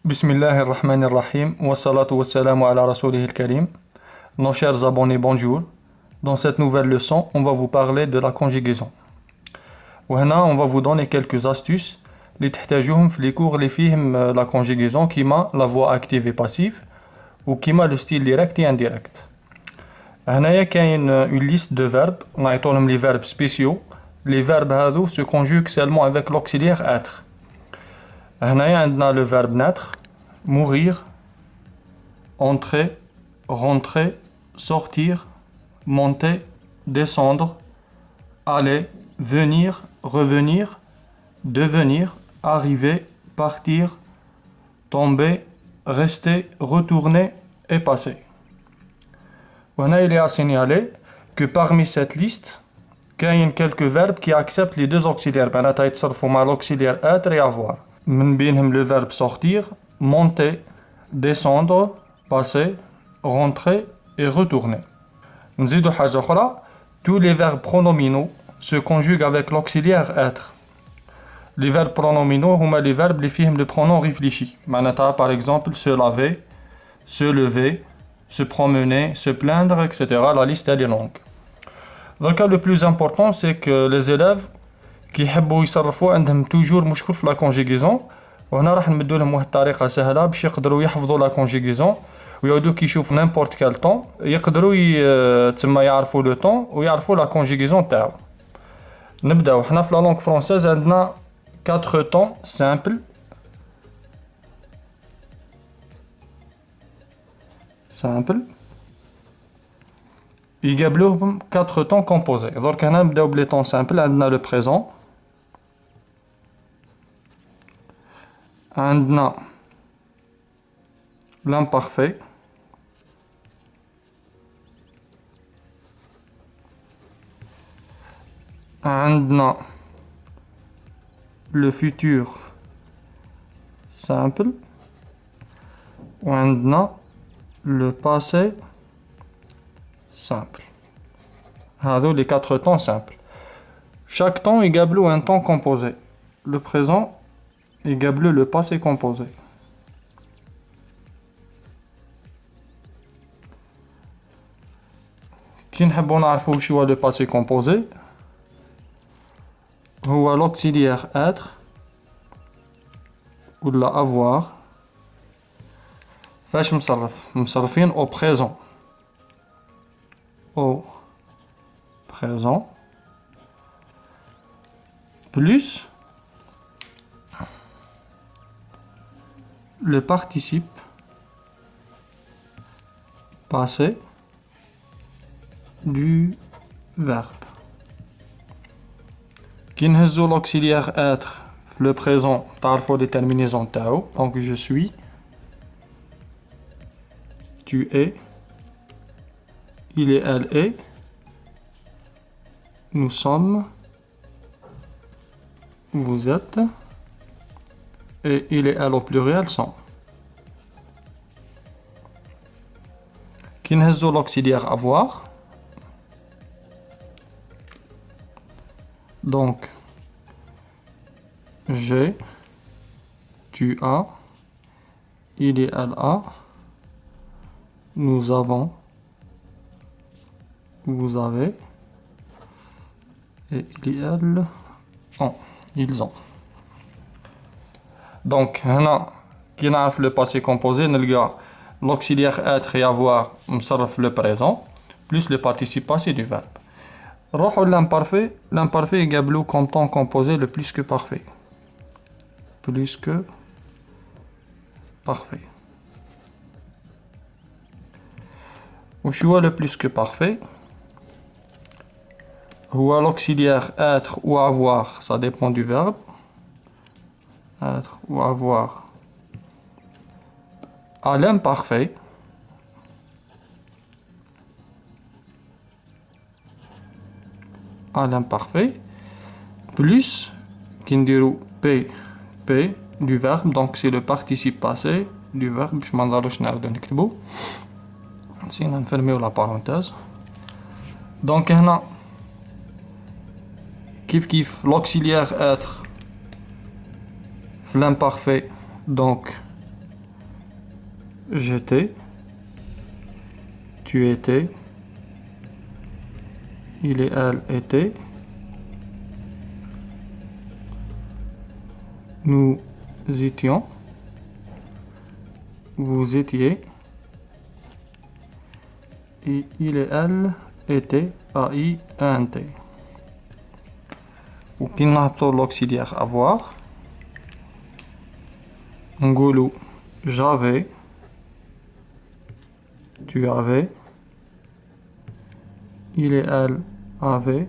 Bismillahirrahmanirrahim, wa salatu wa salamu ala rasulihil karim. Nos chers abonnés, bonjour. Dans cette nouvelle leçon, on va vous parler de la conjugaison. وهنا on va vous donner quelques astuces اللي تحتاجوهم في les cours اللي فيهم la conjugaison كيما la voix active et passive وكيما le style direct et indirect. هنايا كاين une liste de verbes نعيطولهم les verbes spéciaux. Les verbes هذو se conjuguent seulement avec l'auxiliaire être. هنايا عندنا le verbe naître, mourir, entrer, rentrer, sortir, monter, descendre, aller, venir, revenir, devenir, arriver, partir, tomber, rester, retourner et passer. وهنا il est à signaler que parmi cette liste كاين quelques verbes qui acceptent les deux auxiliaires معناتها يتصرفوا مع l'auxiliaire être et avoir. من بينهم le verbe sortir, monter, descendre, passer, rentrer et retourner. نزيدو حاجة أخرى, tous les verbes pronominaux se conjuguent avec l'auxiliaire être. Les verbes pronominaux هما les verbes اللي فيهم le pronom réfléchi. معناتها par exemple se laver, se lever, se promener, se plaindre, etc. La liste elle est longue. Donc le plus important c'est que les élèves كيحبوا يصرفوا عندهم توجور مشكل في لا كونجيغيزون وهنا راح نمدوا لهم واحد الطريقه سهله باش يقدروا يحفظوا لا كونجيغيزون ويعودوا كيشوفوا نيمبورت كال طون يقدروا تما يعرفوا لو طون ويعرفوا لا كونجيغيزون تاعو. نبداو حنا في لا لونغ فرونسيز عندنا 4 طون سامبل يقابلوهم 4 طون كومبوزي. درك هنا نبداو بلي طون سامبل. عندنا لو بريزون, عندنا l'imparfait, عندنا le futur simple وعندنا le passé simple. هذو les 4 temps simples. Chaque temps يقابلو un temps composé. Le présent يقابلو le passé composé. كي نحبو نعرفو واش هو le passé composé هو l'auxiliaire être ولا avoir فاش مصرفين au présent. Au présent plus le participe passé du verbe. Qui نهزو l'auxiliaire être le présent تعرفوا les terminaisons تاعو. Donc je suis, tu es, il et elle est, nous sommes, vous êtes, et il et elle au pluriel sont. Qui نهزو l'auxiliaire avoir. Donc j'ai, tu as, il et elle a, nous avons, vous avez, et il et elle ont, ils ont. Donc هنا كي نعرف le passé composé نلقى l'auxiliaire être et avoir مصرف le présent plus le participe passé du verbe. نروحو l'imparfait. L'imparfait يقابلو comme temps composé le plus que parfait. Plus que parfait. وش هو le plus que parfait هو l'auxiliaire être ou avoir, ça dépend du verbe. Être ou avoir à l'imparfait plus qui نديرو P du verbe, donc c'est le participe passé du verbe. Je m'en vais نعاودو نكتبو نسينا نفرميو la parenthèse. Donc هنا كيف l'auxiliaire être l'imparfait, donc j'étais, tu étais, il et elle étaient, nous étions, vous étiez, et il et elle étaient, A-I-E-N-T. Ou qui n'apporte l'auxiliaire avoir. Ngolo, j'avais, tu avais, il et elle avaient,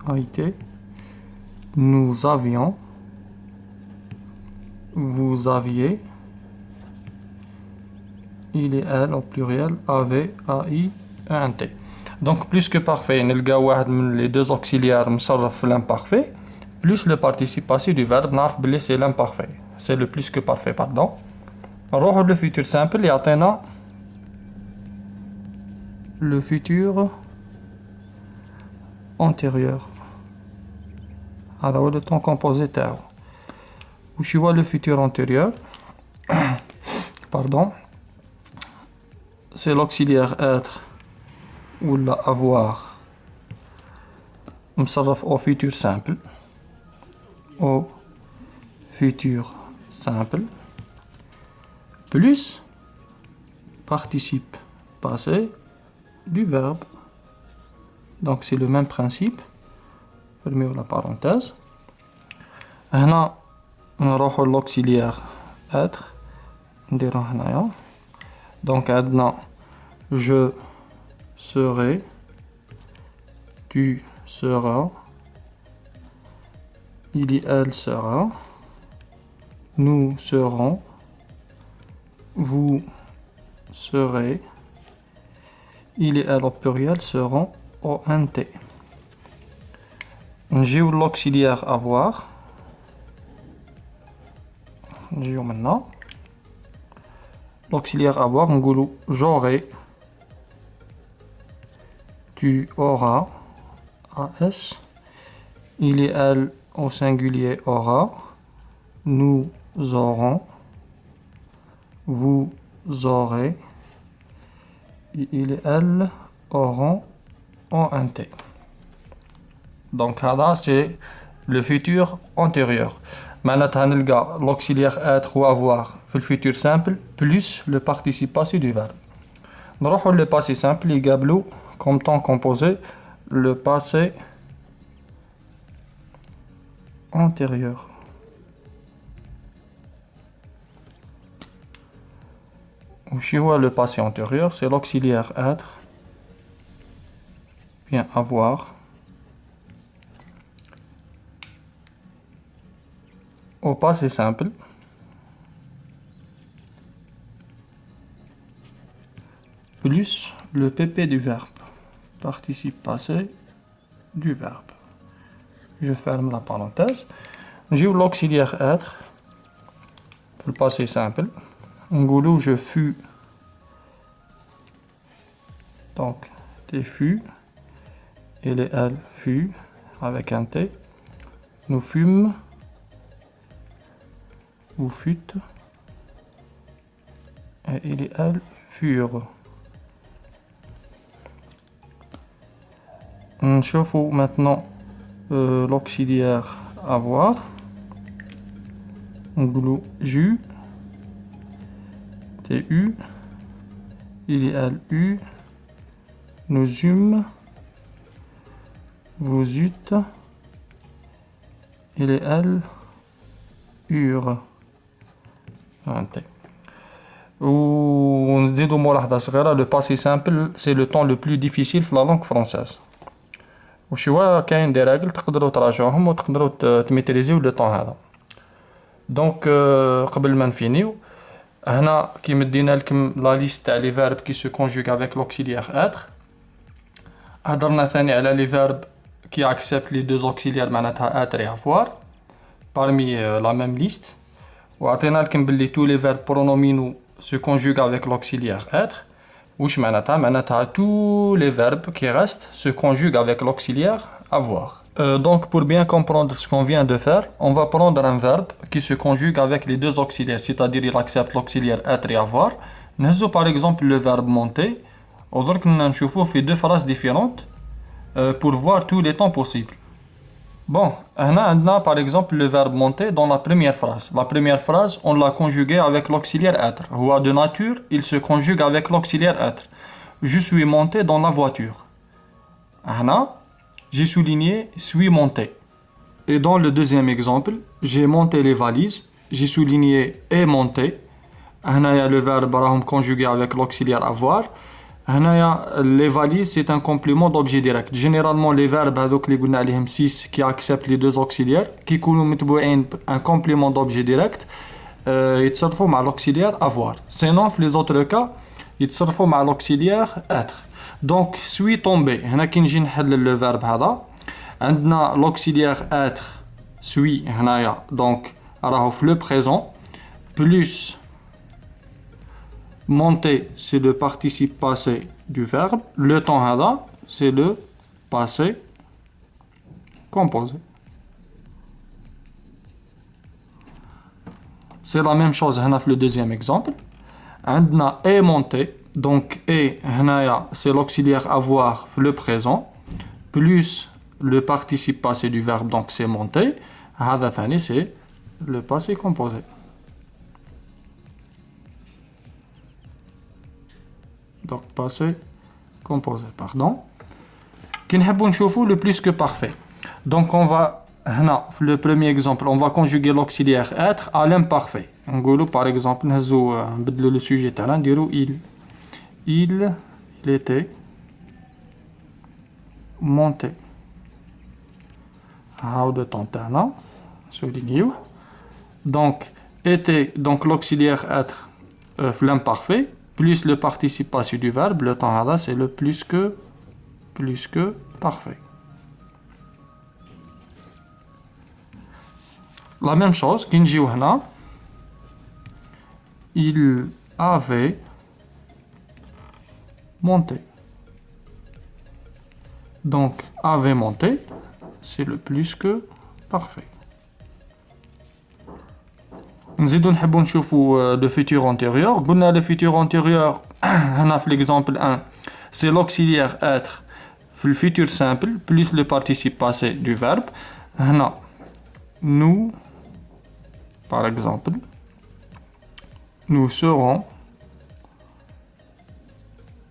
A-I-T, nous avions, vous aviez, il et elle au pluriel avaient, A-I-E-N-T. Donc plus que parfait, les deux auxiliaires مصرف l'imparfait, plus le participe passé du verbe, c'est l'imparfait. C'est le plus que parfait, pardon. نروحوا le futur simple اللي يعطينا le futur antérieur. هذا هو le temps composé تاعو. وش هو le futur antérieur? Pardon. C'est l'auxiliaire être ou avoir مصرف au futur simple. Au futur simple plus participe passé du verbe. Donc c'est le même principe. Fermez la parenthèse. هنا نروحوا l'auxiliaire être نديرو هنايا. Donc عندنا je serai, tu seras, il et elle sera, nous serons, vous serez, il et elle au pluriel seront, ONT. J'ai l'auxiliaire avoir. J'ai maintenant l'auxiliaire avoir. J'aurai, tu auras, AS, il et elle au singulier aura, nous aurons, vous aurez, il et elle auront, ONT. Donc là c'est le futur antérieur. معناتها نلقى l'auxiliaire être ou avoir في le futur simple plus le participe passé du verbe. نروحوا le passé simple يقابلوا comme temps composé le passé antérieur. وش هو le passé antérieur? C'est l'auxiliaire être bien avoir au passé simple plus le PP du verbe, participe passé du verbe. Je ferme la parenthèse. J'ai l'auxiliaire être, le passé simple. Ngolo, je fus. Donc, tu fus. Il et elle fut, avec un T. Nous fûmes. Vous fûtes. Et il et elle furent. نشوفوا maintenant l'auxiliaire avoir. نقولوا j'eus, t'es eu, il et elle eut, nous eûmes, vous eûtes, il et elle eurent. ونزيدوا ملاحظة صغيرة le passé simple c'est le temps le plus difficile في la langue française. وش هو كاين دي راجل تقدروا تراجعوهم وتقدروا تميتريزيو لو طون هذا. دونك قبل ما نفينيو هنا كي مدينا لكم لا ليست تاع لي فيرب كي سو كونجوغ افيك لوكسيليير اتر. هضرنا ثاني على لي فيرب كي اكسبت لي دو اوكسيليير معناتها اتر اي افوار parmi la même liste. وعطينا لكم باللي tous les verbes pronominaux se conjuguent avec l'auxiliaire être. وش معناتها؟ معناتها tous les verbes qui restent se conjuguent avec l'auxiliaire avoir. Donc pour bien comprendre ce qu'on vient de faire, on va prendre un verbe qui se conjugue avec les deux auxiliaires, c'est-à-dire il accepte l'auxiliaire être et avoir, نهزو par exemple le verbe monter ودرك نشوفوه في deux phrases différentes pour voir tous les temps possibles. Bon, هنا عندنا par exemple le verbe monter dans la première phrase. La première phrase, on l'a conjugué avec l'auxiliaire être. هو de nature, il se conjugue avec l'auxiliaire être. Je suis monté dans la voiture. هنا, j'ai souligné suis monté. Et dans le deuxième exemple, j'ai monté les valises. J'ai souligné est monté. هنا il y a le verbe راهم conjugué avec l'auxiliaire avoir. Les valises, c'est un complément d'objet direct. Généralement, les verbes هذوك اللي قلنا عليهم 6 qui acceptent les deux auxiliaires qui يكونوا متبوعين un complément d'objet direct يتصرفوا مع l'auxiliaire avoir. Sinon, في les autres cas, يتصرفوا مع l'auxiliaire être. Donc, suis tombé. هنا كي نجي نحلل le verbe هذا عندنا l'auxiliaire être suis هنايا donc راهو في le présent plus monter, c'est le participe passé du verbe. Le temps hada, c'est le passé composé. C'est la même chose هنا في le deuxième exemple. عندنا est monté, donc est هنايا c'est l'auxiliaire avoir في le présent plus le participe passé du verbe, donc c'est monter. هذا ثاني c'est le passé composé. Donc passé composé, pardon. Qui نحبوا نشوفوا le plus que parfait. Donc on va هنا le premier exemple, on va conjuguer l'auxiliaire être à l'imparfait. نقولوا par exemple نهزو نبدلوا le sujet تاعنا نديروا il était monté. عاود temps تاعنا souligner. Donc était donc l'auxiliaire être l'imparfait plus le participe passé du verbe, le temps hada c'est le plus que parfait. La même chose, qui نجيو هنا il avait monté. Donc avait monté, c'est le plus que parfait. نزيدو نحبو نشوفو le futur antérieur. قلنا le futur antérieur هنا في l'exemple 1 c'est l'auxiliaire être في le futur simple plus le participe passé du verbe. هنا nous par exemple nous serons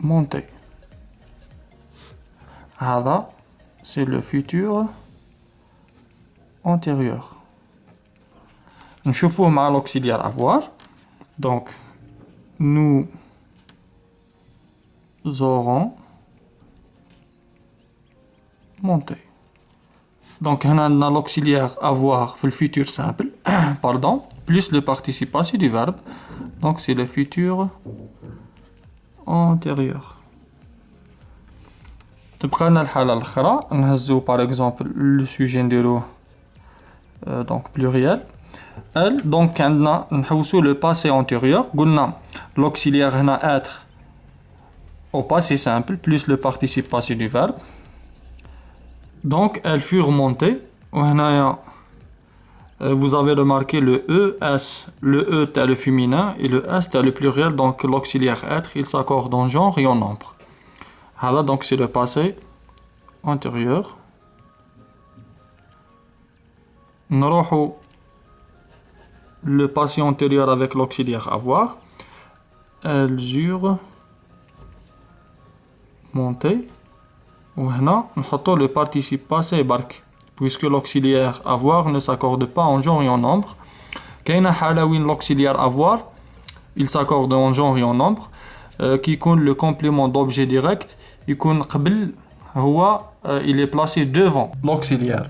montés. هذا c'est le futur antérieur. نشوفوه مع l'auxiliaire avoir. Donc nous aurons monté. Donc هنا عندنا l'auxiliaire avoir في le futur simple pardon plus le participe passé du verbe. Donc c'est le futur antérieur. تبقى لنا الحالة الأخرى نهزو par exemple le sujet نديروه donc pluriel. Donc عندنا نحوسو le passé antérieur. قلنا l'auxiliaire هنا être au passé simple plus le participe passé du verbe. Donc elles furent montées. وهنايا vous avez remarqué le ES, le E est le féminin et le S est le pluriel, donc l'auxiliaire être il s'accorde en genre et en nombre. Voilà, donc c'est le passé antérieur. نروحو le passé antérieur avec l'auxiliaire avoir. Elles eurent monté. وهنا نحطو le participe passé برك puisque l'auxiliaire avoir ne s'accorde pas en genre et en nombre. كاينة حالة وين l'auxiliaire avoir il s'accorde en genre et en nombre qui يكون le complément d'objet direct يكون قبل هو il est placé devant l'auxiliaire.